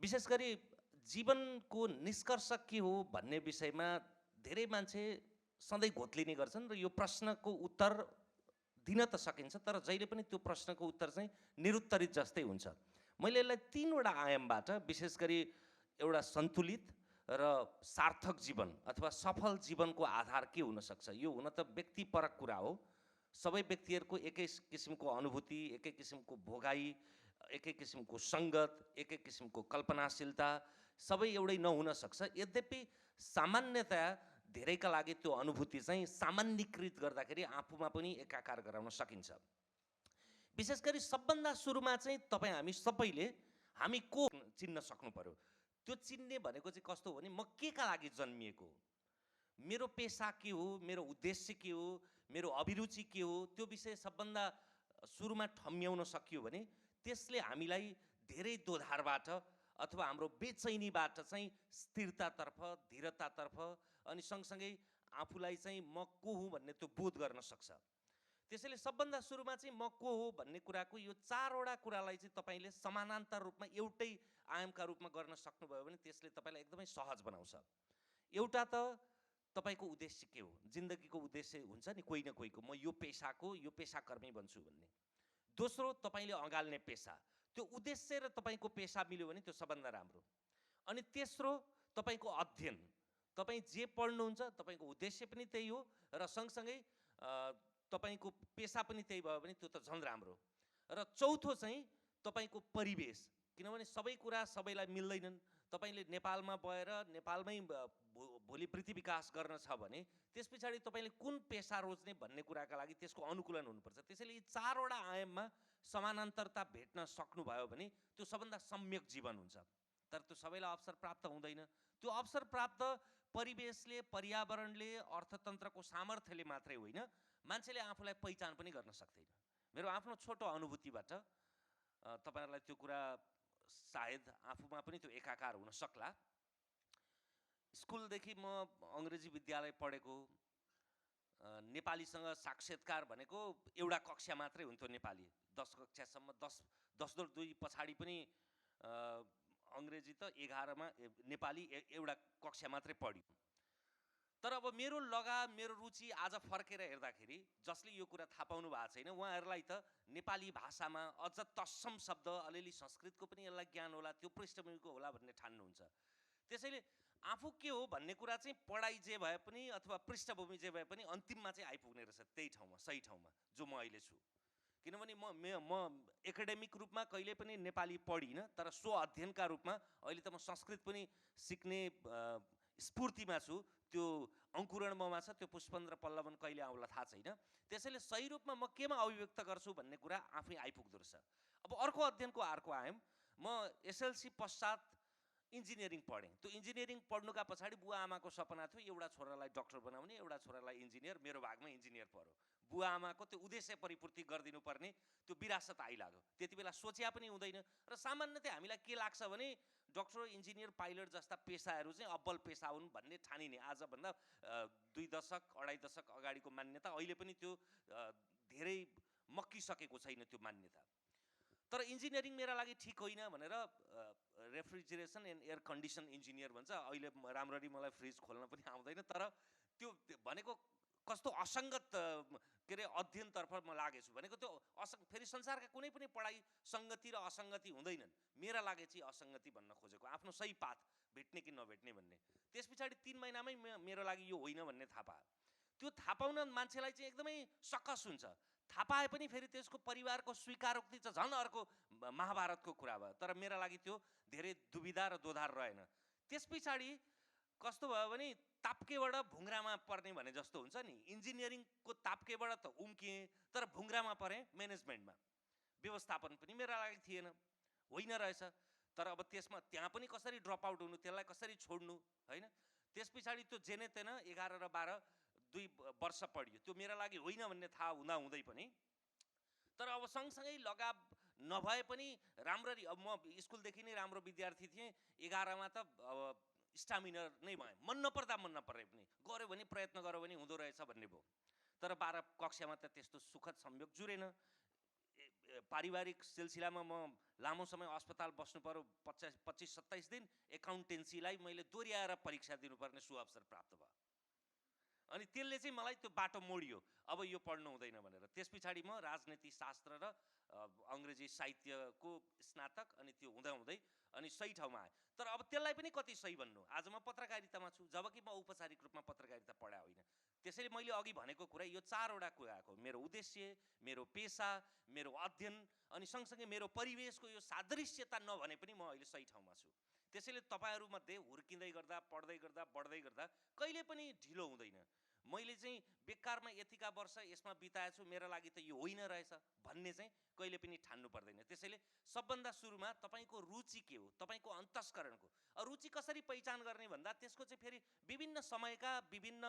विशेष गरी जीवनको निष्कर्ष के हो भन्ने विषयमा धेरै मान्छे सधैँ घोत्लिने गर्छन् र यो प्रश्नको उत्तर दिन त सकिन्छ, तर जहिले पनि त्यो प्रश्नको उत्तर चाहिँ निरुत्तरित जस्तै हुन्छ। मैले यसलाई 3 वटा आयामबाट विशेष गरी एउटा सन्तुलित र सार्थक जीवन अथवा सफल जीवनको आधार के हुनसक्छ, यो हुन त व्यक्तिपरक कुरा हो। सबै व्यक्तिहरूको एकै किसिमको अनुभूति, एकै किसिमको भोगाइ, एकै किसिमको सङ्गत, एकै किसिमको कल्पनाशीलता सबै एउटै नहुन सक्छ। यद्यपि सामान्यतया धेरैका लागि त्यो अनुभूति चाहिँ सामान्यीकृत गर्दाखेरि आफूमा पनि एकाकार गराउन सकिन्छ। विशेष गरी सबभन्दा सुरुमा चाहिँ हामी सबैले हामी को चिन्न सक्नु पर्यो। त्यो चिन्ने भनेको चाहिँ कस्तो हो भने म के का लागि जन्मिएको हो, मेरो पेसा के हो, मेरो उद्देश्य के हो, मेरो अभिरुचि के हो, त्यो विषय सबभन्दा सुरुमा ठम्ब्याउन सकियो भने त्यसले हामीलाई धेरै दोधारबाट अथवा हाम्रो बेचैनीबाट चाहिँ स्थिरतातर्फ, धीरतातर्फ अनि सँगसँगै आफूलाई चाहिँ म को हुँ भन्ने त्यो बोध गर्न सक्छ। त्यसैले सबभन्दा सुरुमा चाहिँ म को हो भन्ने कुराको यो 4वटा कुरालाई चाहिँ तपाईँले समानान्तर रूपमा एउटै आयामका रूपमा गर्न सक्नुभयो भने त्यसले तपाईँलाई एकदमै सहज बनाउँछ। एउटा त तपाईँको उद्देश्य के हो, जिन्दगीको उद्देश्य हुन्छ नि कोही न कोहीको, म यो पेसाको यो पेसाकर्मी बन्छु भन्ने। दोस्रो तपाईँले अँगाल्ने पेसा, त्यो उद्देश्य र तपाईँको पेसा मिल्यो भने त्यो सबभन्दा राम्रो। अनि तेस्रो तपाईँको अध्ययन, तपाईँ जे पढ्नुहुन्छ तपाईँको उद्देश्य पनि त्यही हो र सँगसँगै तपाईँको पेसा पनि त्यही भयो भने त्यो त झन् राम्रो। र चौथो चाहिँ तपाईँको परिवेश, किनभने सबै कुरा सबैलाई मिल्दैनन्। तपाईँले नेपालमा गएर नेपालमै भोलि वृत्ति विकास गर्न छ भने त्यस पछाडि तपाईँले कुन पेसा रोज्ने भन्ने कुराका लागि त्यसको अनुकूलन हुनुपर्छ। त्यसैले यी 4वटा आयाममा समानान्तरता भेट्न सक्नुभयो भने त्यो सबभन्दा सम्यक जीवन हुन्छ। तर त्यो सबैलाई अवसर प्राप्त हुँदैन। त्यो अवसर प्राप्त परिवेशले, पर्यावरणले, अर्थतन्त्रको सामर्थ्यले मात्रै होइन, मान्छेले आफूलाई पहिचान पनि गर्न सक्दैन। मेरो आफ्नो छोटो अनुभूतिबाट तपाईँहरूलाई त्यो कुरा सायद आफूमा पनि त्यो एकाकार हुन सक्ला। स्कुलदेखि म अङ्ग्रेजी विद्यालय पढेको, नेपालीसँग साक्षात्कार भनेको एउटा कक्षा मात्रै हुन्थ्यो नेपाली, 10 कक्षासम्म। 10-2 पछाडि पनि अङ्ग्रेजी त 11मा नेपाली एउटा कक्षा मात्रै पढ्यो। तर अब मेरो लगाव, मेरो रुचि आज फर्केर हेर्दाखेरि जसले यो कुरा थाहा पाउनु भएको छैन उहाँहरूलाई त नेपाली भाषामा अझ तत्सम शब्द, अलिअलि संस्कृतको पनि यसलाई ज्ञान होला, त्यो पृष्ठभूमिको होला भन्ने ठान्नुहुन्छ। त्यसैले आफू के हो भन्ने कुरा चाहिँ पढाइ जे भए पनि अथवा पृष्ठभूमि जे भए पनि अन्तिममा चाहिँ आइपुग्ने रहेछ त्यही ठाउँमा, सही ठाउँमा जो म अहिले छु। किनभने म एकाडेमिक रूपमा कहिले पनि नेपाली पढिनँ, तर स्व अध्ययनका रूपमा अहिले त म संस्कृत पनि सिक्ने स्फूर्तिमा छु। त्यो अङ्कुरण ममा छ, त्यो पुष्पन र पल्लवन कहिले आउला थाहा छैन। त्यसैले सही रूपमा म केमा अभिव्यक्त गर्छु भन्ने कुरा आफै आइपुग्दो रहेछ। अब अर्को अध्ययनको अर्को आयाम, म एसएलसी पश्चात इन्जिनियरिङ पढेँ। त्यो इन्जिनियरिङ पढ्नुका पछाडि बुवा आमाको सपना थियो एउटा छोरालाई डक्टर बनाउने, एउटा छोरालाई इन्जिनियर। मेरो भागमा इन्जिनियर पर्यो। बुवा आमाको त्यो उद्देश्य परिपूर्ति गरिदिनु पर्ने त्यो विरासत आइलाग्यो। त्यति बेला सोच्या पनि हुँदैन र सामान्यतया हामीलाई के लाग्छ भने डक्टर, इन्जिनियर, पाइलट जस्ता पेसाहरू चाहिँ अब्बल पेसा हुन् भन्ने ठानिने। आजभन्दा 2 दशक 2.5 दशक अगाडिको मान्यता अहिले पनि त्यो धेरै मक्किसकेको छैन त्यो मान्यता। तर इन्जिनियरिङ मेरा लागि ठिक होइन भनेर refrigeration and air condition engineer भन्छ। अहिले राम्ररी मलाई फ्रिज खोल्न पनि आउँदैन, तर त्यो भनेको कस्तो असङ्गत के अरे अध्ययनतर्फ म लागेछु भनेको त्यो फेरि संसारका कुनै पनि पढाइ सङ्गति र असङ्गति हुँदैनन्। मेरा लागि चाहिँ असङ्गति भन्न खोजेको, आफ्नो सही पाथ भेट्ने कि नभेट्ने भन्ने। त्यस पछाडि 3 महिनामै मेरो लागि यो होइन भन्ने थाहा पाएँ। त्यो थाहा पाउन मान्छेलाई चाहिँ एकदमै सकस हुन्छ। थाहा पाए पनि फेरि त्यसको परिवारको स्वीकारोक्ति चाहिँ झन् अर्को महाभारतको कुरा भयो। तर मेरा लागि त्यो धेरै दुविधा र दोधार रहेन। त्यस पछाडि कस्तो भयो भने ताप्केबाट भुङ्ग्रामा पर्ने भने जस्तो हुन्छ नि, इन्जिनियरिङको ताप्केबाट त उम्किएँ तर भुङ्ग्रामा परेँ म्यानेजमेन्टमा। व्यवस्थापन पनि मेरा लागि थिएन, होइन रहेछ। तर अब त्यसमा त्यहाँ पनि कसरी ड्रप आउट हुनु, त्यसलाई कसरी छोड्नु, होइन। त्यस पछाडि त्यो जेने तेन 11 र 12 2 वर्ष पढियो। त्यो मेरा लागि होइन भन्ने थाहा हुँदै पनि, तर अब सँगसँगै लगाव नभए पनि राम्ररी, अब म स्कुलदेखि नै राम्रो विद्यार्थी थिएँ। 11मा त अब स्टामिनर नै भएँ, मन नपर्दा मन नपरे पनि गऱ्यो भने, प्रयत्न गर्यो भने हुँदो रहेछ भन्ने भयो। तर 12 कक्षामा त त्यस्तो सुखद संयोग जुरेन। पारिवारिक सिलसिलामा म लामो समय अस्पताल बस्नु पर्यो, 25-27 दिन। एकाउन्टेन्सीलाई मैले दोहोऱ्याएर परीक्षा दिनुपर्ने सुअवसर प्राप्त भयो। अनि त्यसले चाहिँ मलाई त्यो बाटो मोडियो, अब यो पढ्नु हुँदैन भनेर। त्यस पछाडि म राजनीति शास्त्र र अङ्ग्रेजी साहित्यको स्नातक, अनि त्यो हुँदै अनि सही ठाउँमा आएँ। तर अब त्यसलाई पनि कति सही भन्नु, आज म पत्रकारितामा छु, जबकि म औपचारिक रूपमा पत्रकारिता पढा होइन। त्यसैले मैले अघि भनेको कुरा यो 4वटा कुराको, मेरो उद्देश्य, मेरो पेसा, मेरो अध्ययन, अनि सँगसँगै मेरो परिवेशको यो सादृश्यता नभने पनि म अहिले सही ठाउँमा छु। त्यसैले तपाईँहरूमध्ये हुर्किँदै गर्दा, पढ्दै गर्दा, बढ्दै गर्दा कहिले पनि ढिलो हुँदैन। मैले चाहिँ बेकारमा यतिका वर्ष यसमा बिताएछु, मेरा लागि त यो होइन रहेछ भन्ने चाहिँ कहिले पनि ठान्नु पर्दैन। त्यसैले सबभन्दा सुरुमा तपाईँको रुचि के हो, तपाईँको अन्तस्करणको रुचि कसरी पहिचान गर्ने भन्दा त्यसको चाहिँ फेरि विभिन्न समयका विभिन्न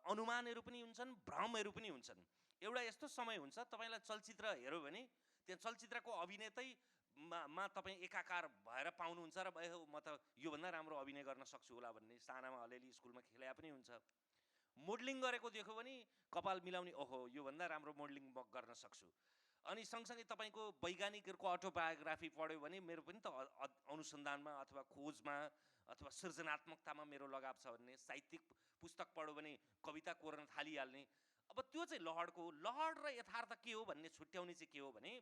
अनुमानहरू पनि हुन्छन्, भ्रमहरू पनि हुन्छन्। एउटा यस्तो समय हुन्छ, तपाईँलाई चलचित्र हेऱ्यो भने त्यहाँ चलचित्रको अभिनेतै मा तपाईँ एकाकार भएर पाउनुहुन्छ र म त योभन्दा राम्रो अभिनय गर्न सक्छु होला भन्ने, सानामा अलिअलि स्कुलमा खेलाए पनि हुन्छ। मोडलिङ गरेको देख्यो भने कपाल मिलाउने, ओहो योभन्दा राम्रो मोडलिङ म गर्न सक्छु। अनि सँगसँगै तपाईँको वैज्ञानिकहरूको अटोबायोग्राफी पढ्यो भने मेरो पनि त अनुसन्धानमा अथवा खोजमा अथवा सृजनात्मकतामा मेरो लगाव छ भन्ने, साहित्यिक पुस्तक पढ्यो भने कविता कोर्न थालिहाल्ने। अब त्यो चाहिँ लहड र यथार्थ के हो भन्ने छुट्याउने चाहिँ के हो भने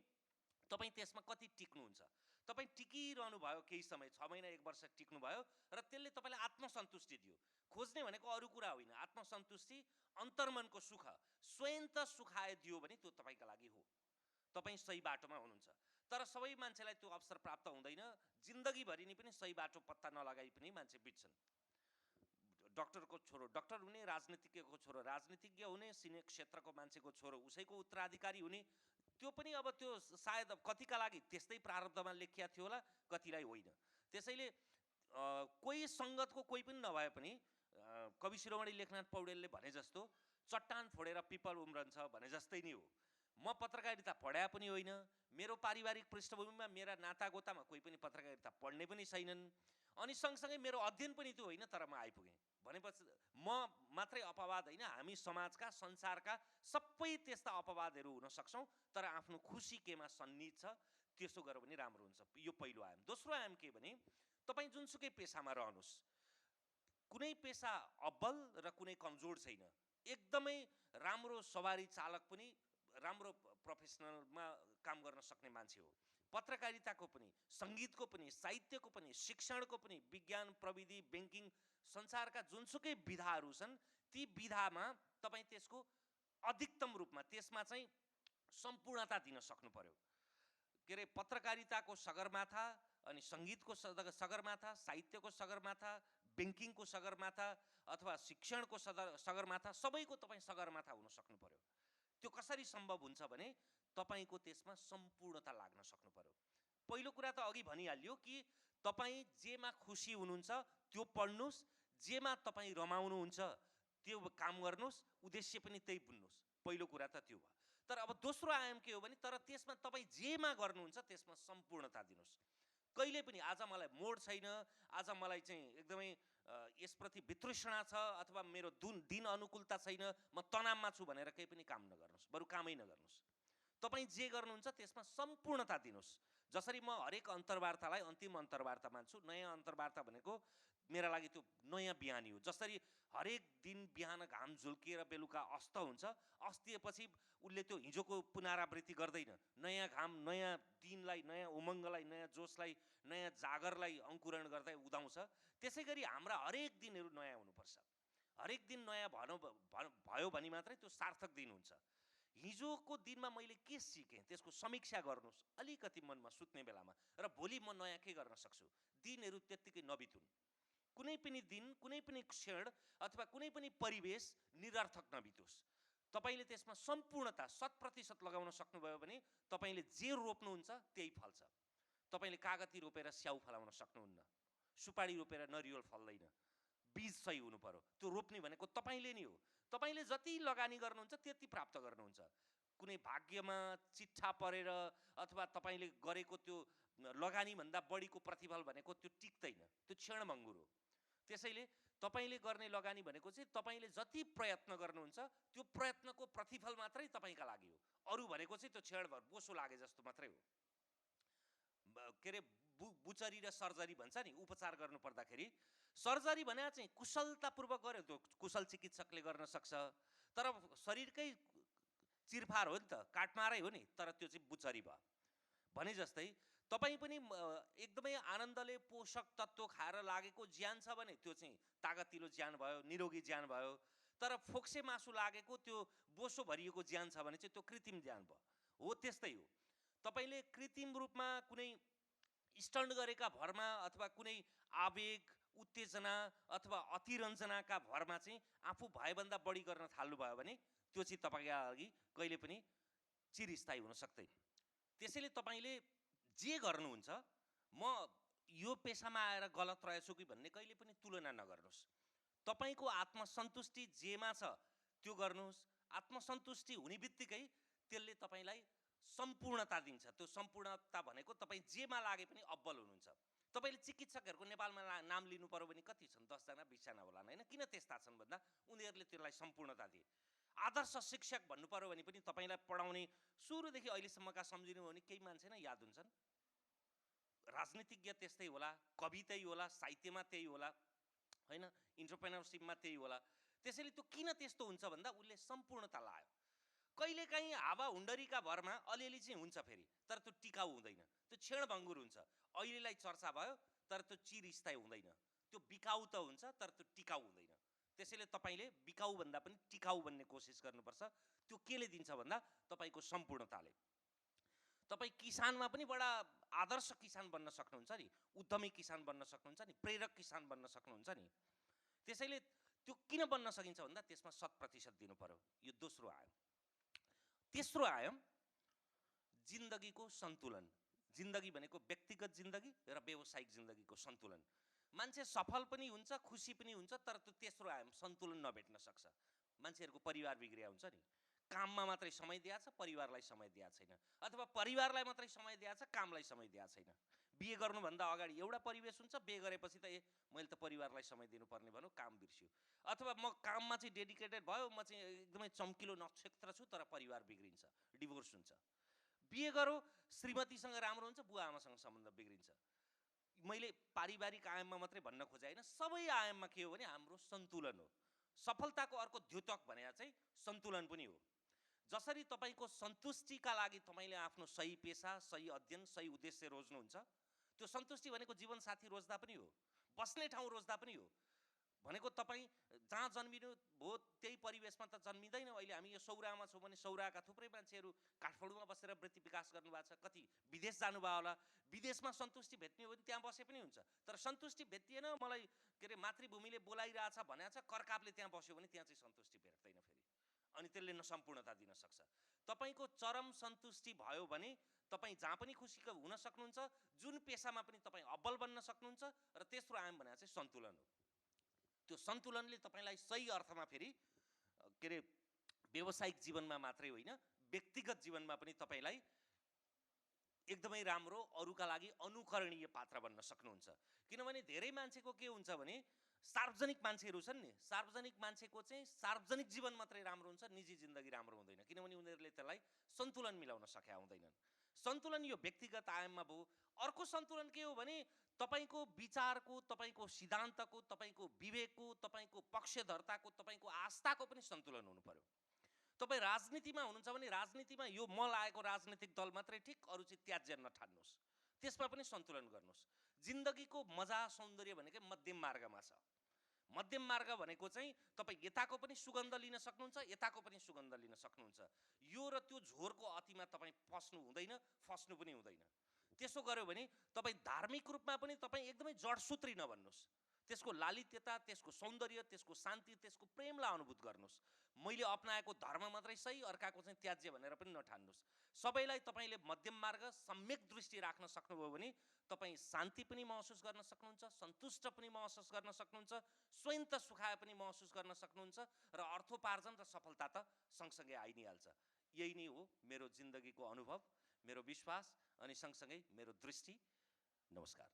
तपाईँ त्यसमा कति टिक्नुहुन्छ। तपाईँ टिकिरहनु भयो केही समय, 6 महिना 1 वर्ष टिक्नुभयो र त्यसले तपाईँलाई आत्मसन्तुष्टि दियो। खोज्ने भनेको अरू कुरा होइन, आत्मसन्तुष्टि, अन्तर्मनको सुख, स्वयं त सुखाए दियो भने त्यो तपाईँका लागि हो, तपाईँ सही बाटोमा हुनुहुन्छ। तर सबै मान्छेलाई त्यो अवसर प्राप्त हुँदैन। जिन्दगीभरि नै पनि सही बाटो पत्ता नलगाई पनि मान्छे बित्छन्। डक्टरको छोरो डक्टर हुने, राजनीतिज्ञको छोरो राजनीतिज्ञ हुने, सिने क्षेत्रको मान्छेको छोरो उसैको उत्तराधिकारी हुने, त्यो पनि अब त्यो सायद कतिका लागि त्यस्तै प्रारब्धमा लेखिया थियो होला, कतिलाई होइन। त्यसैले कोही सङ्गतको कोही पनि नभए पनि कवि शिरोमणि लेखनाथ पौड्यालले भने जस्तो चट्टान फोडेर पिपल उम्रन्छ भने जस्तै नै हो। म पत्रकारिता पढाए पनि होइन, मेरो पारिवारिक पृष्ठभूमिमा मेरा नातागोतामा कोही पनि पत्रकारिता पढ्ने पनि छैनन्, अनि सँगसँगै मेरो अध्ययन पनि त्यो होइन, तर म आइपुगेँ भनेपछि म मात्रै अपवाद होइन, हामी समाजका संसारका सबै त्यस्ता अपवादहरू हुन सक्छौँ। तर आफ्नो खुसी केमा सन्निहित छ त्यसो गर्यो भने राम्रो हुन्छ। यो पहिलो आयाम। दोस्रो आयाम के भने तपाईँ जुनसुकै पेसामा रहनुहोस्, कुनै पेसा अब्बल र कुनै कमजोर छैन। एकदमै राम्रो सवारी चालक पनि राम्रो प्रोफेसनलमा काम गर्न सक्ने मान्छे हो। पत्रकारिताको पनि, सङ्गीतको पनि, साहित्यको पनि, शिक्षणको पनि, विज्ञान, प्रविधि, ब्याङ्किङ, संसारका जुनसुकै विधाहरू छन् ती विधामा तपाईँ त्यसको अधिकतम रूपमा त्यसमा चाहिँ सम्पूर्णता दिन सक्नु पर्यो। के अरे, पत्रकारिताको सगरमाथा, अनि सङ्गीतको सगरमाथा, साहित्यको सगरमाथा, ब्याङ्किङको सगरमाथा अथवा शिक्षणको सगरमाथा, सबैको तपाईँ सगरमाथा हुन सक्नु पर्यो। त्यो कसरी सम्भव हुन्छ भने तपाईँको त्यसमा सम्पूर्णता लाग्न सक्नु पर्यो। पहिलो कुरा त अघि भनिहालियो कि तपाईँ जेमा खुसी हुनुहुन्छ त्यो पढ्नुहोस्, जेमा तपाईँ रमाउनुहुन्छ त्यो काम गर्नुहोस्, उद्देश्य पनि त्यही बुन्नुहोस्। पहिलो कुरा त त्यो भयो। तर अब दोस्रो आयाम के हो भने तर त्यसमा तपाईँ जेमा गर्नुहुन्छ त्यसमा सम्पूर्णता दिनुहोस्। कहिले पनि आज मलाई मोड छैन, आज मलाई चाहिँ एकदमै यसप्रति वितृष्णा छ अथवा मेरो दिन अनुकूलता छैन, म तनावमा छु भनेर केही पनि काम नगर्नुहोस्, बरु कामै नगर्नुहोस्। तपाईँ जे गर्नुहुन्छ त्यसमा सम्पूर्णता दिनुहोस्। जसरी म हरेक अन्तर्वार्तालाई अन्तिम अन्तर्वार्ता मान्छु। नयाँ अन्तर्वार्ता भनेको मेरा लागि त्यो नयाँ बिहानी हो। जसरी हरेक दिन बिहान घाम झुल्किएर बेलुका अस्त हुन्छ, अस्तिएपछि उसले त्यो हिजोको पुनरावृत्ति गर्दैन। नयाँ घाम नयाँ दिनलाई, नयाँ उमङ्गलाई, नयाँ जोसलाई, नयाँ जागरलाई अङ्कुरण गर्दै उदाउँछ। त्यसै गरी हाम्रा हरेक दिनहरू नयाँ हुनुपर्छ। हरेक दिन नयाँ भयो भने मात्रै त्यो सार्थक दिन हुन्छ। हिजोको दिनमा मैले के सिकेँ त्यसको समीक्षा गर्नुहोस् अलिकति मनमा सुत्ने बेलामा, र भोलि म नयाँ के गर्न सक्छु। दिनहरू त्यत्तिकै नबितुन्। कुनै पनि दिन, कुनै पनि क्षण अथवा कुनै पनि परिवेश निरर्थक नबितोस्। तपाईँले त्यसमा सम्पूर्णता 100% लगाउन सक्नुभयो भने तपाईँले जे रोप्नुहुन्छ त्यही फल्छ। तपाईँले कागती रोपेर स्याउ फलाउन सक्नुहुन्न, सुपारी रोपेर नरिवल फल्दैन। बीज सही हुनु पर्यो। त्यो रोप्ने भनेको तपाईँले नै हो। तपाईँले जति लगानी गर्नुहुन्छ त्यति प्राप्त गर्नुहुन्छ। कुनै भाग्यमा चिट्ठा परेर अथवा तपाईँले गरेको त्यो लगानीभन्दा बढीको प्रतिफल भनेको त्यो टिक्दैन, त्यो क्षणभङ्गुर हो। त्यसैले तपाईँले गर्ने लगानी भनेको चाहिँ तपाईँले जति प्रयत्न गर्नुहुन्छ त्यो प्रयत्नको प्रतिफल मात्रै तपाईँका लागि हो, अरू भनेको चाहिँ त्यो छेडभर बोसो लागे जस्तो मात्रै हो। के अरे बुचरी र सर्जरी भन्छ नि, उपचार गर्नु पर्दाखेरि सर्जरी भने चाहिँ कुशलतापूर्वक गर्यो त्यो कुशल चिकित्सकले गर्न सक्छ, तर शरीरकै चिरफार हो नि त, काटमारै हो नि, तर त्यो चाहिँ बुचरी भयो। भने जस्तै तपाईँ पनि एकदमै आनन्दले पोषक तत्त्व खाएर लागेको ज्यान छ भने त्यो चाहिँ तागतिलो ज्यान भयो, निरोगी ज्यान भयो। तर फोक्से मासु लागेको त्यो बोसो भरिएको ज्यान छ भने चाहिँ त्यो कृत्रिम ज्यान भयो। हो त्यस्तै हो, तपाईँले कृत्रिम रूपमा कुनै स्टन्ट गरेका भरमा अथवा कुनै आवेग, उत्तेजना अथवा अतिरञ्जनाका भरमा चाहिँ आफू भएभन्दा बढी गर्न थाल्नुभयो भने त्यो चाहिँ तपाईँका लागि कहिले पनि चिरस्थायी हुन सक्दैन। त्यसैले तपाईँले जे गर्नुहुन्छ, म यो पेसामा आएर गलत रहेछु कि भन्ने कहिले पनि तुलना नगर्नुहोस्। तपाईँको आत्मसन्तुष्टि जेमा छ त्यो गर्नुहोस्। आत्मसन्तुष्टि हुने बित्तिकै त्यसले तपाईँलाई सम्पूर्णता दिन्छ। त्यो सम्पूर्णता भनेको तपाईँ जेमा लागे पनि अब्बल हुनुहुन्छ। तपाईँले चिकित्सकहरूको नेपालमा नाम लिनु पर्यो भने कति छन्? 10 जना 20 जना होला हैन? किन त्यस्ता छन् भन्दा उनीहरूले त्यसलाई सम्पूर्णता दिए। आदर्श शिक्षक भन्नु पर्यो भने पनि तपाईँलाई पढाउने सुरुदेखि अहिलेसम्मका सम्झिनु हो भने केही मान्छे नै याद हुन्छन्। राजनीतिज्ञ त्यस्तै होला, कवि त्यही होला, साहित्यमा त्यही होला हैन, इन्टरप्रेनरसिपमा त्यही होला। त्यसैले त्यो किन त्यस्तो हुन्छ भन्दा उसले सम्पूर्णता लायो। कहिलेकाहीँ हावा हुन्डरीका भरमा अलिअलि चाहिँ हुन्छ फेरि, तर त्यो टिकाउ हुँदैन, त्यो क्षणभङ्गुर हुन्छ। अहिलेलाई चर्चा भयो तर त्यो चिरस्थायी हुँदैन। त्यो बिकाउ त हुन्छ तर त्यो टिकाउ हुँदैन। त्यसैले तपाईँले बिकाउ भन्दा पनि टिकाउ भन्ने कोसिस गर्नुपर्छ। त्यो केले दिन्छ भन्दा तपाईँको सम्पूर्णताले। तपाईँ किसानमा पनि बडा आदर्श किसान बन्न सक्नुहुन्छ नि, उद्यमी किसान बन्न सक्नुहुन्छ नि, प्रेरक किसान बन्न सक्नुहुन्छ नि। त्यसैले त्यो किन बन्न सकिन्छ भन्दा त्यसमा 100% दिनु पर्यो। यो दोस्रो आयाम। तेस्रो आयाम जिन्दगीको सन्तुलन। जिन्दगी भनेको व्यक्तिगत जिन्दगी र व्यावसायिक जिन्दगीको सन्तुलन। मान्छे सफल पनि हुन्छ, खुसी पनि हुन्छ, तर त्यो तेस्रो आयाम सन्तुलन नभेट्न सक्छ। मान्छेहरूको परिवार बिग्रिया हुन्छ नि, काममा मात्रै समय दिएको छ, परिवारलाई समय दिएको छैन, अथवा परिवारलाई मात्रै समय दिएको छ, कामलाई समय दिएको छैन। बिहे गर्नुभन्दा अगाडि एउटा परिवेश हुन्छ, बिहे गरेपछि त मैले त परिवारलाई समय दिनुपर्ने भनौँ, काम बिर्स्यो। अथवा म काममा चाहिँ डेडिकेटेड भयो, म चाहिँ एकदमै चम्किलो नक्षत्र छु, तर परिवार बिग्रिन्छ, डिभोर्स हुन्छ। बिहे गरो, श्रीमतीसँग राम्रो हुन्छ, बुवा आमासँग सम्बन्ध बिग्रिन्छ। मैले पारिवारिक आयाममा मात्रै भन्न खोजे होइन, सबै आयाममा के हो भने हाम्रो सन्तुलन हो। सफलताको अर्को द्योतक भने चाहिँ सन्तुलन पनि हो। जसरी तपाईँको सन्तुष्टिका लागि तपाईँले आफ्नो सही पेसा, सही अध्ययन, सही उद्देश्य रोज्नुहुन्छ, त्यो सन्तुष्टि भनेको जीवनसाथी रोज्दा पनि हो, बस्ने ठाउँ रोज्दा पनि हो। भनेको तपाईँ जहाँ जन्मिनु भयो त्यही परिवेशमा त जन्मिँदैन। अहिले हामी यो सौरामा छौँ भने सौराका थुप्रै मान्छेहरू काठमाडौँमा बसेर वृत्ति विकास गर्नुभएको छ, कति विदेश जानुभयो होला। विदेशमा सन्तुष्टि भेट्ने हो भने त्यहाँ बसे पनि हुन्छ, तर सन्तुष्टि भेटिएन, मलाई के अरे मातृभूमिले बोलाइरहेछ भनेको छ, करकापले त्यहाँ बस्यो भने त्यहाँ चाहिँ सन्तुष्टि भेट्दैन फेरि, अनि त्यसले सम्पूर्णता दिन सक्छ। तपाईँको चरम सन्तुष्टि भयो भने तपाईँ जहाँ पनि खुसी हुन सक्नुहुन्छ, जुन पेसामा पनि तपाईँ अब्बल बन्न सक्नुहुन्छ। र तेस्रो आयाम भनेको चाहिँ सन्तुलन हो। त्यो सन्तुलनले तपाईँलाई सही अर्थमा फेरि के अरे व्यावसायिक जीवनमा मात्रै होइन, व्यक्तिगत जीवनमा पनि तपाईँलाई एकदमै राम्रो, अरूका लागि अनुकरणीय पात्र बन्न सक्नुहुन्छ। किनभने धेरै मान्छेको के हुन्छ भने सार्वजनिक मान्छेहरू छन् नि, सार्वजनिक मान्छेको चाहिँ सार्वजनिक जीवन मात्रै राम्रो हुन्छ, निजी जिन्दगी राम्रो हुँदैन, किनभने उनीहरूले त्यसलाई सन्तुलन मिलाउन सकेका हुँदैनन्। सन्तुलन यो व्यक्तिगत आयाममा भयो। अर्को सन्तुलन के हो भने तपाईँको विचारको, तपाईँको सिद्धान्तको, तपाईँको विवेकको, तपाईँको पक्षधरताको, तपाईँको आस्थाको पनि सन्तुलन हुनु पर्यो। तपाईँ राजनीतिमा हुनुहुन्छ भने राजनीतिमा यो म लागेको राजनीतिक दल मात्रै ठिक, अरू चाहिँ त्याज्य नठान्नुहोस्, त्यसमा पनि सन्तुलन गर्नुहोस्। जिन्दगीको मजा, सौन्दर्य भनेकै मध्यम मार्गमा छ। मध्यम मार्ग भनेको चाहिँ तपाईँ यताको पनि सुगन्ध लिन सक्नुहुन्छ, यताको पनि सुगन्ध लिन सक्नुहुन्छ। यो र त्यो झोरको अतिमा तपाईँ फस्नु हुँदैन, फस्नु पनि हुँदैन। त्यसो गर्यो भने तपाईँ धार्मिक रूपमा पनि तपाईँ एकदमै जडसूत्री नबन्नुहोस्। त्यसको लालित्यता, त्यसको सौन्दर्य, त्यसको शान्ति, त्यसको प्रेमलाई अनुभूत गर्नुहोस्। मैले अपनाएको धर्म मात्रै सही, अर्काको चाहिँ त्याज्य भनेर पनि नठान्नुहोस्। सबैलाई तपाईँले मध्यम मार्ग, सम्यक दृष्टि राख्न सक्नुभयो भने तपाईँ शान्ति पनि महसुस गर्न सक्नुहुन्छ, सन्तुष्ट पनि महसुस गर्न सक्नुहुन्छ, स्वयं त सुखाए पनि महसुस गर्न सक्नुहुन्छ, र अर्थोपार्जन र सफलता त सँगसँगै आइ नै हाल्छ। यही नै हो मेरो जिन्दगीको अनुभव, मेरो विश्वास, अनि सँगसँगै मेरो दृष्टि। नमस्कार।